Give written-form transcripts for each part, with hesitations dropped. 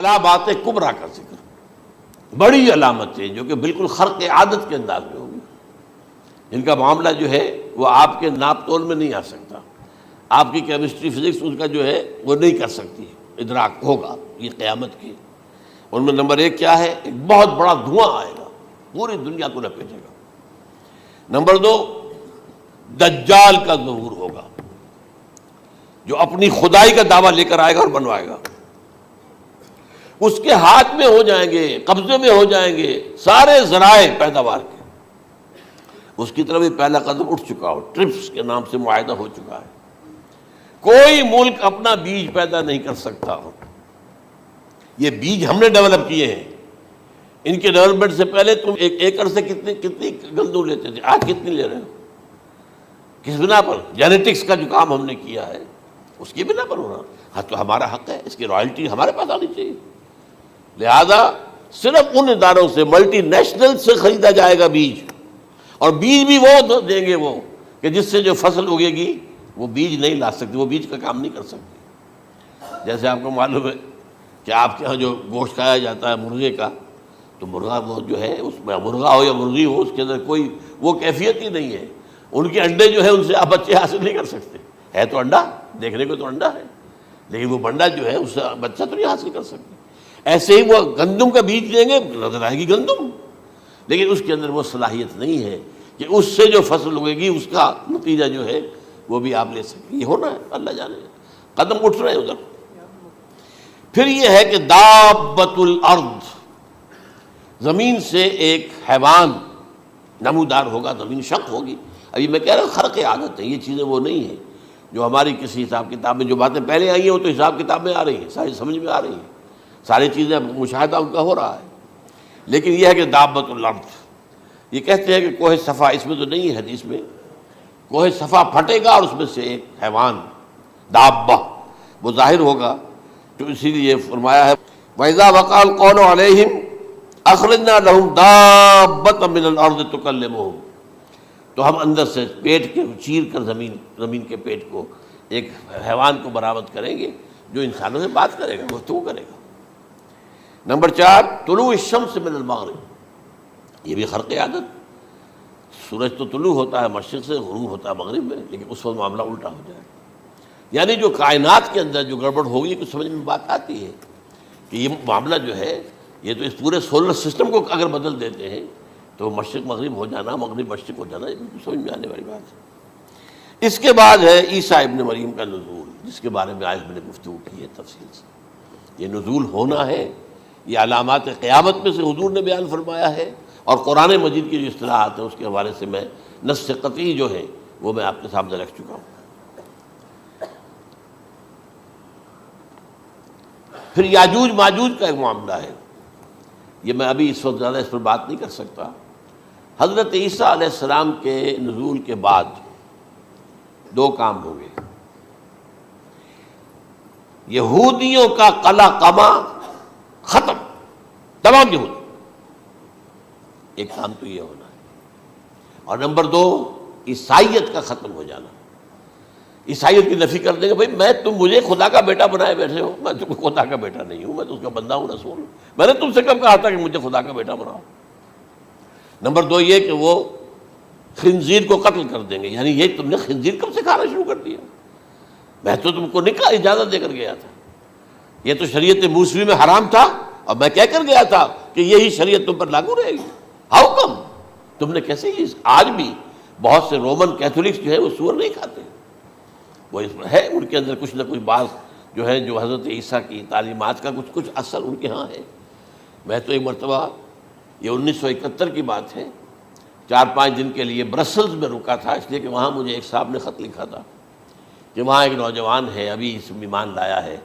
علامات کبریٰ کا ذکر، بڑی علامتیں جو کہ بالکل خرق عادت کے انداز میں ہوگی، جن کا معاملہ جو ہے وہ آپ کے ناپ تول میں نہیں آ سکتا، آپ کی کیمسٹری فزکس اس کا جو ہے وہ نہیں کر سکتی، ادراک ہوگا یہ قیامت کی۔ ان میں نمبر ایک کیا ہے؟ ایک بہت بڑا دھواں آئے گا، پوری دنیا کو لپیٹے گا۔ نمبر دو، دجال کا ظہور ہوگا، جو اپنی خدائی کا دعویٰ لے کر آئے گا اور بنوائے گا۔ اس کے ہاتھ میں ہو جائیں گے، قبضے میں ہو جائیں گے سارے ذرائع پیداوار کے۔ اس کی طرف بھی پہلا قدم اٹھ چکا ہو، ٹرپس کے نام سے معاہدہ ہو چکا ہے۔ کوئی ملک اپنا بیج پیدا نہیں کر سکتا ہو، یہ بیج ہم نے ڈیولپ کیے ہیں۔ ان کے ڈیولپمنٹ سے پہلے تم ایک ایکڑ سے کتنی گندم لیتے تھے، آج کتنی لے رہے ہو؟ کس بنا پر؟ جینیٹکس کا جو کام ہم نے کیا ہے اس کی بنا پر ہو رہا۔ ہاں تو ہمارا حق ہے، اس کی رائلٹی ہمارے پاس آنی چاہیے۔ لہذا صرف ان اداروں سے، ملٹی نیشنل سے خریدا جائے گا بیج، اور بیج بھی وہ دیں گے وہ کہ جس سے جو فصل اگے گی وہ بیج نہیں لا سکتی، وہ بیج کا کام نہیں کر سکتی۔ جیسے آپ کو معلوم ہے کہ آپ کے ہاں جو گوشت کھایا جاتا ہے مرغے کا، تو مرغا وہ جو ہے اس میں مرغا ہو یا مرغی ہو، اس کے اندر کوئی وہ کیفیت ہی نہیں ہے۔ ان کے انڈے جو ہے ان سے آپ بچے حاصل نہیں کر سکتے، ہے تو انڈا، دیکھنے کو تو انڈا ہے، لیکن وہ بنڈا جو ہے اس سے بچہ تو نہیں حاصل کر سکتے۔ ایسے ہی وہ گندم کا بیج دیں گے، نظر آئے گی گندم، لیکن اس کے اندر وہ صلاحیت نہیں ہے کہ اس سے جو فصل اگے گی اس کا نتیجہ جو ہے وہ بھی آپ لے سکیں۔ یہ ہونا ہے، اللہ جانے، قدم اٹھ رہے ہیں ادھر۔ پھر یہ ہے کہ دابۃ الارض، زمین سے ایک حیوان نمودار ہوگا، زمین شق ہوگی۔ ابھی میں کہہ رہا ہوں خرق عادت ہے، یہ چیزیں وہ نہیں ہیں جو ہماری کسی حساب کتاب میں جو باتیں پہلے آئی ہیں وہ تو حساب کتاب میں آ رہی ہیں، ساری سمجھ میں آ رہی ہیں، ساری چیزیں مشاہدہ ان کا ہو رہا ہے۔ لیکن یہ ہے کہ دابۃ الارض، یہ کہتے ہیں کہ کوہ صفا، اس میں تو نہیں ہے حدیث میں، کوہ صفا پھٹے گا اور اس میں سے ایک حیوان دابہ وہ ظاہر ہوگا، تو اسی لیے فرمایا ہے وَإِذَا وَقَعَ الْقَوْلُ عَلَيْهِمْ أَخْرَجْنَا لَهُمْ دَابَّةً مِّنَ الْأَرْضِ تُكَلِّمُهُمْ، تو ہم اندر سے پیٹ کے چیر کر زمین کے پیٹ کو ایک حیوان کو برآمد کریں گے جو انسانوں سے بات کرے گا، گفتگو کرے گا۔ نمبر 4، طلوع الشمس من المغرب، یہ بھی خرق عادت۔ سورج تو طلوع ہوتا ہے مشرق سے، غروب ہوتا ہے مغرب میں، لیکن اس وقت معاملہ الٹا ہو جائے، یعنی جو کائنات کے اندر جو گڑبڑ ہوگی کچھ سمجھ میں بات آتی ہے کہ یہ معاملہ جو ہے یہ تو اس پورے سولر سسٹم کو اگر بدل دیتے ہیں تو مشرق مغرب ہو جانا، مغرب مشرق ہو جانا، یہ سمجھ میں آنے والی بات ہے۔ اس کے بعد ہے عیسیٰ ابن مریم کا نزول، جس کے بارے میں آج میں نے گفتگو کی ہے تفصیل سے۔ یہ نزول ہونا ہے، یہ علامات قیامت میں سے حضور نے بیان فرمایا ہے، اور قرآن مجید کی جو اصطلاحات ہیں اس کے حوالے سے میں نص قطعی جو ہے وہ میں آپ کے سامنے رکھ چکا ہوں۔ پھر یاجوج ماجوج کا ایک معاملہ ہے، یہ میں ابھی اس وقت زیادہ اس پر بات نہیں کر سکتا۔ حضرت عیسیٰ علیہ السلام کے نزول کے بعد دو کام ہوں گے، یہودیوں کا قلع قمع ختم، تمام یہود، ایک کام تو یہ ہونا ہے، اور نمبر 2 عیسائیت کا ختم ہو جانا۔ عیسائیت کی نفی کر دیں گے، بھائی تم مجھے خدا کا بیٹا بنائے بیٹھے ہو، میں تم خدا کا بیٹا نہیں ہوں، میں تو اس کا بندہ ہوں، رسول ہوں، میں نے تم سے کب کہا تھا کہ مجھے خدا کا بیٹا بناؤ۔ نمبر 2 یہ کہ وہ خنزیر کو قتل کر دیں گے، یعنی یہ تم نے خنزیر کب سے کھانا شروع کر دیا؟ میں تو تم کو نکاح اجازت دے کر گیا تھا، یہ تو شریعت موسوی میں حرام تھا، اور میں کہہ کر گیا تھا کہ یہی شریعت تم پر لاگو رہے گی، ہاؤ کم؟ تم نے کیسے یہ؟ آج بھی بہت سے رومن کیتھولکس جو ہے وہ سور نہیں کھاتے، وہ اس میں ہے ان کے اندر کچھ نہ کچھ بات جو ہے جو حضرت عیسیٰ کی تعلیمات کا کچھ اثر ان کے ہاں ہے۔ میں تو ایک مرتبہ، یہ 1971 کی بات ہے، 4-5 دن کے لیے برسلز میں رکا تھا، اس لیے کہ وہاں مجھے ایک صاحب نے خط لکھا تھا کہ وہاں ایک نوجوان ہے، ابھی اس ایمان لایا ہے،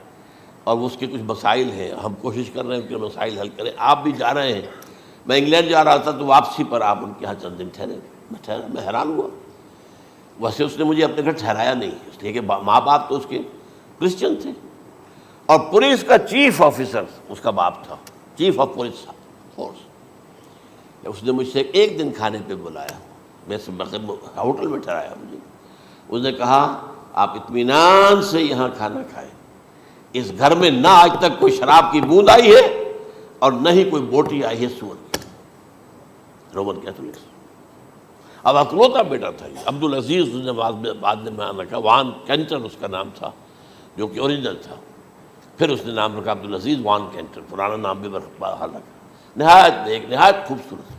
اور اس کے کچھ مسائل ہیں، ہم کوشش کر رہے ہیں ان کے مسائل حل کریں، آپ بھی جا رہے ہیں۔ میں انگلینڈ جا رہا تھا تو واپسی پر آپ ان کے یہاں چند دن ٹھہرے، میں حیران ہوا، ویسے اس نے مجھے اپنے گھر ٹھہرایا نہیں، اس لیے کہ ماں باپ تو اس کے کرسچن تھے، اور پولیس کا چیف آفیسر اس کا باپ تھا، چیف آف پولیس فورس۔ اس نے مجھ سے ایک دن کھانے پہ بلایا، میں ہوٹل میں ٹھہرایا مجھے، اس نے کہا آپ اطمینان سے یہاں کھانا کھائیں، اس گھر میں نہ آج تک کوئی شراب کی بوند آئی ہے اور نہ ہی کوئی بوٹی آئی ہے سور کی. Roman Catholics. اب اکلوتا بیٹا تھا یہ عبدالعزیز نے بعد میں نام رکھا. وان کینٹر اس کا نام تھا جو کہ اوریجنل تھا. پھر اس نے نام رکھا عبدالعزیز وان کینٹر. پرانا نام بھی بہرحال رکھا. نہایت خوبصورت.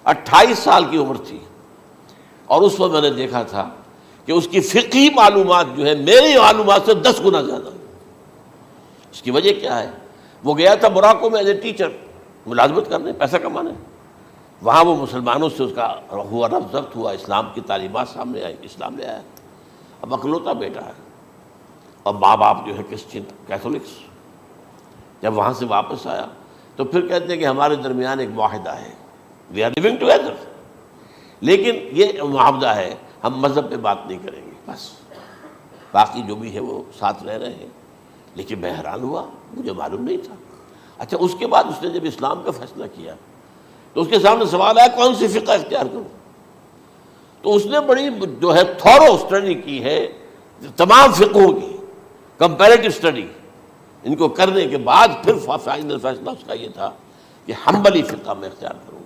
28 سال کی عمر تھی اور اس وقت میں نے دیکھا تھا کہ اس کی فقہی معلومات جو ہے میری معلومات سے 10 گنا زیادہ. اس کی وجہ کیا ہے؟ وہ گیا تھا موراکو میں ایز اے ٹیچر ملازمت کرنے، پیسہ کمانے. وہاں وہ مسلمانوں سے اس کا ہوا رفت ضبط ہوا، اسلام کی تعلیمات سامنے آئی، اسلام لے آیا. اب اکلوتا بیٹا ہے اور ماں باپ جو ہے کرسچن کیتھولکس. جب وہاں سے واپس آیا تو پھر کہتے ہیں کہ ہمارے درمیان ایک معاہدہ ہے، وی آر لیونگ ٹوگیدر، لیکن یہ معاہدہ ہے ہم مذہب پہ بات نہیں کریں گے، بس باقی جو بھی ہے وہ ساتھ رہ رہے ہیں. لیکن میں حیران ہوا، مجھے معلوم نہیں تھا. اچھا اس کے بعد اس نے جب اسلام کا فیصلہ کیا تو اس کے سامنے سوال آیا کون سی فقہ اختیار کروں. تو اس نے بڑی جو ہے تھورو اسٹڈی کی ہے تمام فقہوں کی، کمپیریٹو اسٹڈی. ان کو کرنے کے بعد پھر فائنل فیصلہ اس کا یہ تھا کہ حنبلی فقہ میں اختیار کروں.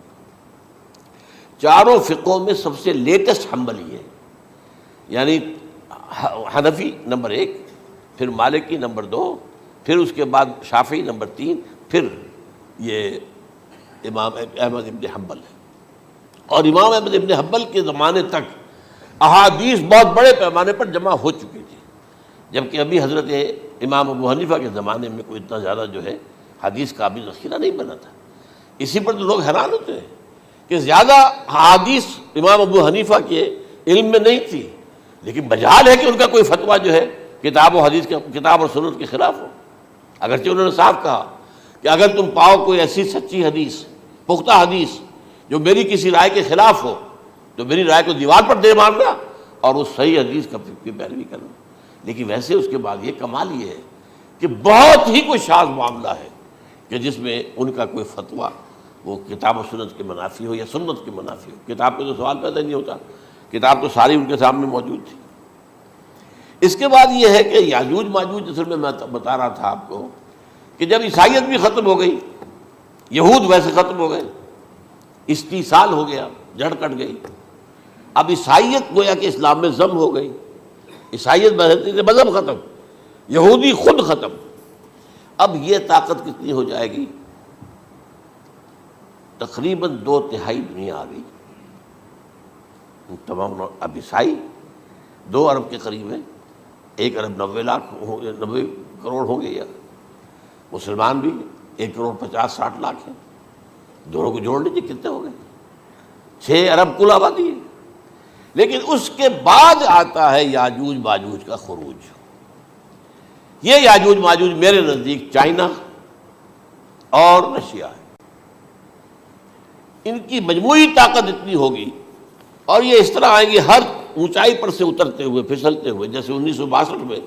چاروں فقہوں میں سب سے لیٹسٹ حنبلی ہے، یعنی حنفی نمبر 1، پھر مالکی نمبر 2، پھر اس کے بعد شافعی نمبر 3، پھر یہ امام احمد ابن حنبل ہے. اور امام احمد ابن حنبل کے زمانے تک احادیث بہت بڑے پیمانے پر جمع ہو چکی تھی، جبکہ ابھی حضرت امام ابو حنیفہ کے زمانے میں کوئی اتنا زیادہ جو ہے حدیث کا بھی ذخیرہ نہیں بنا تھا. اسی پر تو لوگ حیران ہوتے ہیں کہ زیادہ حدیث امام ابو حنیفہ کے علم میں نہیں تھی، لیکن مجال ہے کہ ان کا کوئی فتویٰ جو ہے کتاب اور سنت کے خلاف ہو. اگرچہ انہوں نے صاف کہا کہ اگر تم پاؤ کوئی ایسی سچی حدیث، پختہ حدیث جو میری کسی رائے کے خلاف ہو تو میری رائے کو دیوار پر دے مارنا اور اس صحیح حدیث کی پیروی کرنا. لیکن ویسے اس کے بعد یہ کمال یہ ہے کہ بہت ہی کوئی شاذ معاملہ ہے کہ جس میں ان کا کوئی فتویٰ وہ کتاب و سنت کے منافی ہو یا سنت کے منافی ہو. کتاب پہ تو سوال پیدا نہیں ہوتا، کتاب تو ساری ان کے سامنے موجود تھی. اس کے بعد یہ ہے کہ یاجوج ماجوج اصل میں بتا رہا تھا آپ کو کہ جب عیسائیت بھی ختم ہو گئی، یہود ویسے ختم ہو گئے، استیصال ہو گیا، جڑ کٹ گئی. اب عیسائیت گویا کہ اسلام میں ضم ہو گئی. عیسائیت مذہب ختم، یہودی خود ختم. اب یہ طاقت کتنی ہو جائے گی؟ تقریباً 2/3 دنیا آ گئی. تمام اب عیسائی 2 ارب کے قریب ہے، 1 ارب 90 کروڑ ہو گئے، یا مسلمان بھی 1 کروڑ 50-60 لاکھ ہیں. دونوں کو جوڑ لیجیے کتنے ہو گئے؟ 6 ارب کل آبادی ہے. لیکن اس کے بعد آتا ہے یاجوج ماجوج کا خروج. یہ یاجوج ماجوج میرے نزدیک چائنا اور رشیا ہے. ان کی مجموعی طاقت اتنی ہوگی اور یہ اس طرح آئیں گے ہر اونچائی پر سے اترتے ہوئے، پھسلتے ہوئے. جیسے 1962 میں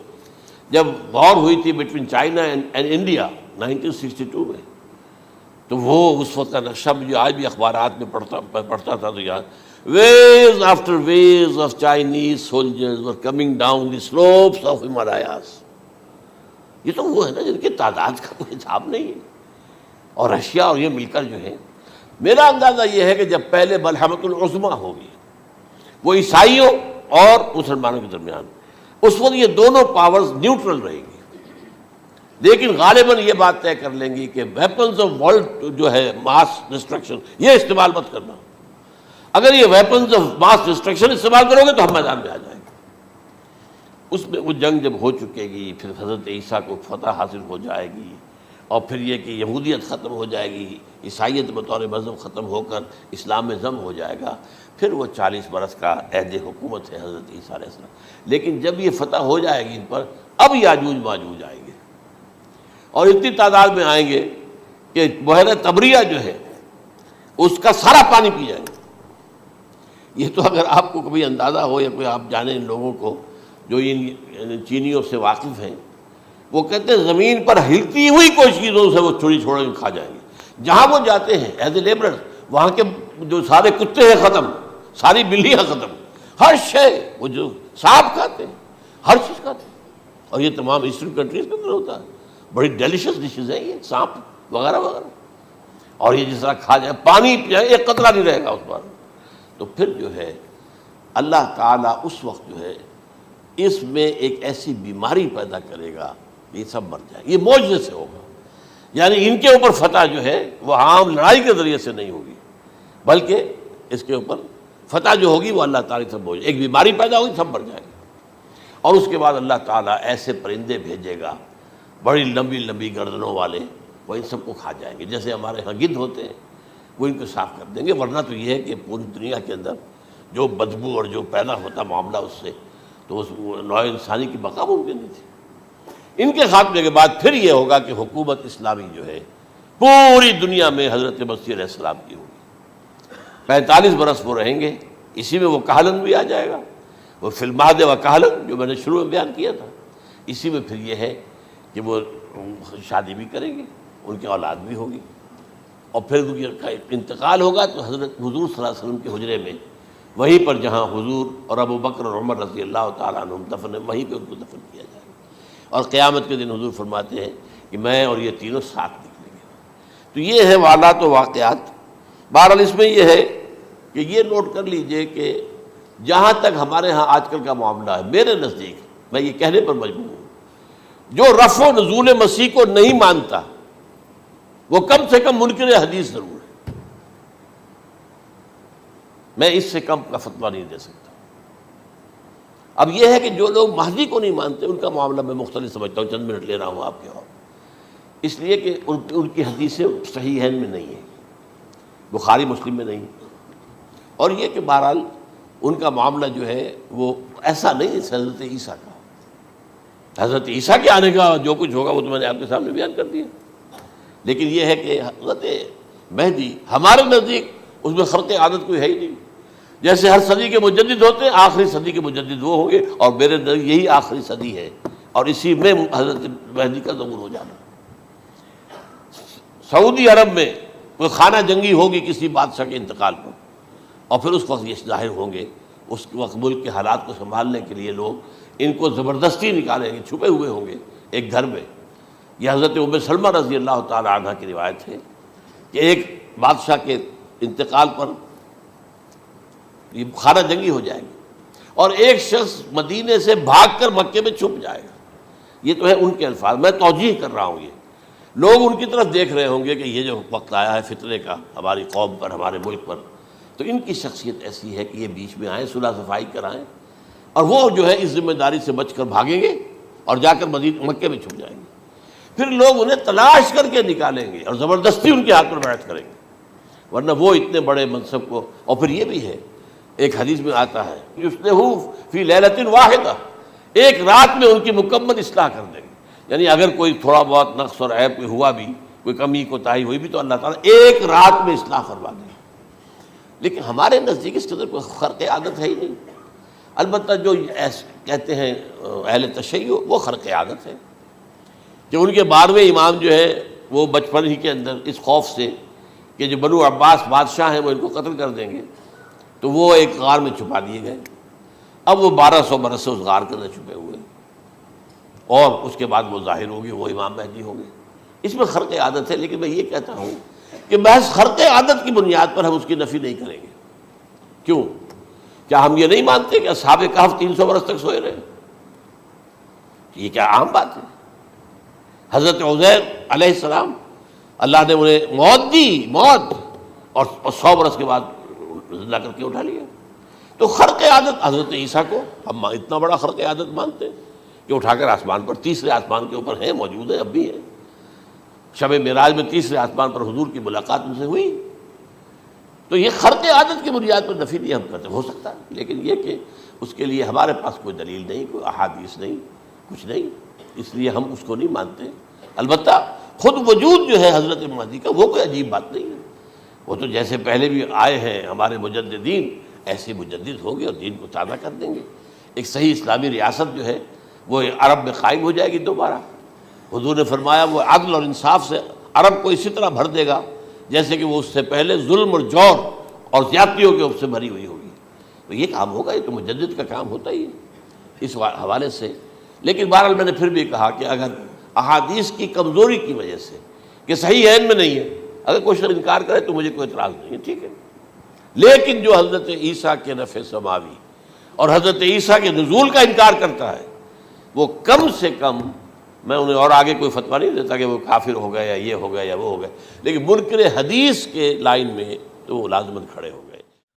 جب وار ہوئی تھی بٹوین چائنا اینڈ انڈیا 1962 میں، تو وہ اس وقت کا نقشہ مجھے آج بھی اخبارات میں پڑھتا تھا تو یاد، waves after waves of Chinese soldiers were coming down the slopes of Himalayas. یہ تو وہ ہے نا جن کی تعداد کا کوئی حساب نہیں ہے. اور رشیا اور یہ مل کر جو ہے، میرا اندازہ یہ ہے کہ جب پہلے ملحمۃ العظمیٰ ہوگی وہ عیسائیوں اور مسلمانوں کے درمیان، اس وقت یہ دونوں پاورز نیوٹرل رہیں گی. لیکن غالباً یہ بات طے کر لیں گی کہ ویپنز آف ورلڈ جو ہے ماس ڈسٹرکشن، یہ استعمال مت کرنا. اگر یہ ویپنز آف ماس ڈسٹرکشن استعمال کرو گے تو ہم میدان میں آ جائیں گے. اس میں وہ جنگ جب ہو چکے گی، پھر حضرت عیسیٰ کو فتح حاصل ہو جائے گی، اور پھر یہ کہ یہودیت ختم ہو جائے گی، عیسائیت بطور مذہب ختم ہو کر اسلام میں ضم ہو جائے گا. پھر وہ 40 برس کا عہد حکومت ہے حضرت عیسیٰ علیہ السلام. لیکن جب یہ فتح ہو جائے گی ان پر، اب یاجوج ماجوج آئیں گے اور اتنی تعداد میں آئیں گے کہ بحیرہ طبریہ جو ہے اس کا سارا پانی پی جائیں گے. یہ تو اگر آپ کو کبھی اندازہ ہو یا کوئی آپ جانیں ان لوگوں کو جو ان چینیوں سے واقف ہیں، وہ کہتے ہیں زمین پر ہلتی ہوئی کوئی چیزوں سے وہ چھوڑ کے کھا جائیں گے. جہاں وہ جاتے ہیں ایز اے لیبرر، وہاں کے جو سارے کتے ہیں ختم، ساری بلیاں ختم، ہر شے، وہ جو سانپ کھاتے ہیں، ہر چیز کھاتے ہیں. اور یہ تمام ایسٹرن کنٹریز کے اندر ہوتا ہے. بڑی ڈیلیشیس ڈشز ہیں یہ، سانپ وغیرہ وغیرہ. اور یہ جس طرح کھا جائے، پانی پیا ایک قطرہ نہیں رہے گا اس پر. تو پھر جو ہے اللہ تعالیٰ اس وقت جو ہے اس میں ایک ایسی بیماری پیدا کرے گا کہ یہ سب مر جائے. یہ معجزے سے ہوگا. یعنی ان کے اوپر فتح جو ہے وہ عام لڑائی کے ذریعے سے نہیں ہوگی، بلکہ اس کے اوپر فتح جو ہوگی وہ اللہ تعالیٰ سے بوجھ. ایک بیماری پیدا ہوگی، سب مر جائے گا. اور اس کے بعد اللہ تعالیٰ ایسے پرندے بھیجے گا بڑی لمبی لمبی گردنوں والے، وہ ان سب کو کھا جائیں گے. جیسے ہمارے ہاں گدھ ہوتے ہیں وہ ان کو صاف کر دیں گے. ورنہ تو یہ ہے کہ پوری دنیا کے اندر جو بدبو اور جو پیدا ہوتا معاملہ اس سے، تو اس نوع انسانی کی بقا ممکن نہیں تھی. ان کے خاتمے کے بعد پھر یہ ہوگا کہ حکومت اسلامی جو ہے پوری دنیا میں حضرت مسیح علیہ السلام کی ہوگی. 45 برس وہ رہیں گے. اسی میں وہ کہلن بھی آ جائے گا، وہ فی المہد و کہلن جو میں نے شروع میں بیان کیا تھا. اسی میں پھر یہ ہے کہ وہ شادی بھی کریں گے، ان کی اولاد بھی ہوگی. اور پھر ان کا انتقال ہوگا تو حضرت حضور صلی اللہ علیہ وسلم کے حجرے میں، وہیں پر جہاں حضور اور ابو بکر اور عمر رضی اللہ تعالیٰ عنہم دفن ہیں، وہیں پہ ان کو دفن کیا جائے گا. اور قیامت کے دن حضور فرماتے ہیں کہ میں اور یہ تینوں ساتھ نکلیں گے. تو یہ ہے والات و واقعات. بہرحال اس میں یہ ہے کہ یہ نوٹ کر لیجئے کہ جہاں تک ہمارے ہاں آج کل کا معاملہ ہے، میرے نزدیک میں یہ کہنے پر مجبور ہوں، جو رفع و نزول مسیح کو نہیں مانتا وہ کم سے کم منکر حدیث ضرور ہے. میں اس سے کم کا فتویٰ نہیں دے سکتا. اب یہ ہے کہ جو لوگ مہدی کو نہیں مانتے ان کا معاملہ میں مختلف سمجھتا ہوں. چند منٹ لے رہا ہوں آپ کے، اور اس لیے کہ ان کی حدیثیں صحیحین میں نہیں ہیں، بخاری مسلم میں نہیں. اور یہ کہ بہرحال ان کا معاملہ جو ہے وہ ایسا نہیں ہے حضرت عیسیٰ کا. حضرت عیسیٰ کے آنے کا جو کچھ ہوگا وہ تو میں نے آپ کے سامنے بیان کر دیا. لیکن یہ ہے کہ حضرت مہدی ہمارے نزدیک اس میں خرق عادت کوئی ہے ہی نہیں. جیسے ہر صدی کے مجدد ہوتے ہیں، آخری صدی کے مجدد وہ ہوں گے، اور میرے نزدیک یہی آخری صدی ہے، اور اسی میں حضرت مہدی کا ظہور ہو جانا. سعودی عرب میں کوئی خانہ جنگی ہوگی کسی بادشاہ کے انتقال پر، اور پھر اس وقت یہ ظاہر ہوں گے. اس وقت ملک کے حالات کو سنبھالنے کے لیے لوگ ان کو زبردستی نکالیں گے، چھپے ہوئے ہوں گے ایک گھر میں. یہ حضرت ام سلمہ رضی اللہ تعالی عنہ کی روایت ہے کہ ایک بادشاہ کے انتقال پر یہ خانہ جنگی ہو جائے گی، اور ایک شخص مدینے سے بھاگ کر مکے میں چھپ جائے گا. یہ تو ہے ان کے الفاظ، میں توجیہ کر رہا ہوں. یہ لوگ ان کی طرف دیکھ رہے ہوں گے کہ یہ جو وقت آیا ہے فتنے کا ہماری قوم پر، ہمارے ملک پر، تو ان کی شخصیت ایسی ہے کہ یہ بیچ میں آئیں، صلح صفائی کرائیں، اور وہ جو ہے اس ذمہ داری سے بچ کر بھاگیں گے اور جا کر مکے میں چھپ جائیں گے. پھر لوگ انہیں تلاش کر کے نکالیں گے اور زبردستی ان کے ہاتھ پر بیعت کریں گے، ورنہ وہ اتنے بڑے منصب کو. اور پھر یہ بھی ہے، ایک حدیث میں آتا ہے یصلحوا فی لیلۃ واحدہ، ایک رات میں ان کی مکمل اصلاح کر دیں گے. یعنی اگر کوئی تھوڑا بہت نقص اور عیب کوئی ہوا بھی، کوئی کمی کوتاہی ہوئی بھی، تو اللہ تعالیٰ ایک رات میں اصلاح کروا دیں گے. لیکن ہمارے نزدیک اس قدر کوئی خرق عادت ہے ہی نہیں. البتہ جو کہتے ہیں اہل تشیع، وہ خرق عادت ہے کہ ان کے 12ویں امام جو ہے وہ بچپن ہی کے اندر اس خوف سے کہ جو بنو عباس بادشاہ ہیں وہ ان کو قتل کر دیں گے، تو وہ ایک غار میں چھپا دیے گئے. اب وہ 1200 برس سے اس غار کے اندر چھپے ہوئے، اور اس کے بعد وہ ظاہر ہوگی، وہ امام مہدی ہوں گے. اس میں خرق عادت ہے. لیکن میں یہ کہتا ہوں کہ محض خرق عادت کی بنیاد پر ہم اس کی نفی نہیں کریں گے. کیوں؟ کیا ہم یہ نہیں مانتے کہ اصحاب کہف 300 برس تک سوئے رہے؟ یہ کیا عام بات ہے؟ حضرت عزیر علیہ السلام اللہ نے انہیں موت دی، موت، اور 100 برس کے بعد زندہ کر کے اٹھا لیا. تو خرق عادت حضرت عیسیٰ کو ہم اتنا بڑا خرق عادت مانتے ہیں کہ اٹھا کر آسمان پر، تیسرے آسمان کے اوپر ہیں، موجود ہیں، اب بھی ہیں. شب معراج میں تیسرے آسمان پر حضور کی ملاقات ان سے ہوئی. تو یہ خرق عادت کی بنیاد پر نفی نہیں ہم کرتے. ہو سکتا ہے، لیکن یہ کہ اس کے لیے ہمارے پاس کوئی دلیل نہیں، کوئی احادیث نہیں، کچھ نہیں، اس لیے ہم اس کو نہیں مانتے. البتہ خود وجود جو ہے حضرت مہدی کا وہ کوئی عجیب بات نہیں ہے. وہ تو جیسے پہلے بھی آئے ہیں ہمارے مجددین، ایسے مجدد ہوں گے اور دین کو تازہ کر دیں گے. ایک صحیح اسلامی ریاست جو ہے وہ عرب میں قائم ہو جائے گی دوبارہ. حضور نے فرمایا وہ عدل اور انصاف سے عرب کو اسی طرح بھر دے گا جیسے کہ وہ اس سے پہلے ظلم اور جور اور زیادتیوں کے اوپر سے بھری ہوئی ہوگی. تو یہ کام ہوگا، یہ تو مجدد کا کام ہوتا ہی ہے. اس حوالے سے لیکن بہرحال میں نے پھر بھی کہا کہ اگر احادیث کی کمزوری کی وجہ سے کہ صحیح عین میں نہیں ہے، اگر کوئی شخص انکار کرے تو مجھے کوئی اعتراض نہیں ہے، ٹھیک ہے، لیکن جو حضرت عیسیٰ کے نفع سماوی اور حضرت عیسیٰ کے نزول کا انکار کرتا ہے وہ کم سے کم، میں انہیں اور آگے کوئی فتویٰ نہیں دیتا کہ وہ کافر ہو گئے یا یہ ہو گیا یا وہ ہو گیا، لیکن منکر حدیث کے لائن میں تو وہ لازماً کھڑے ہو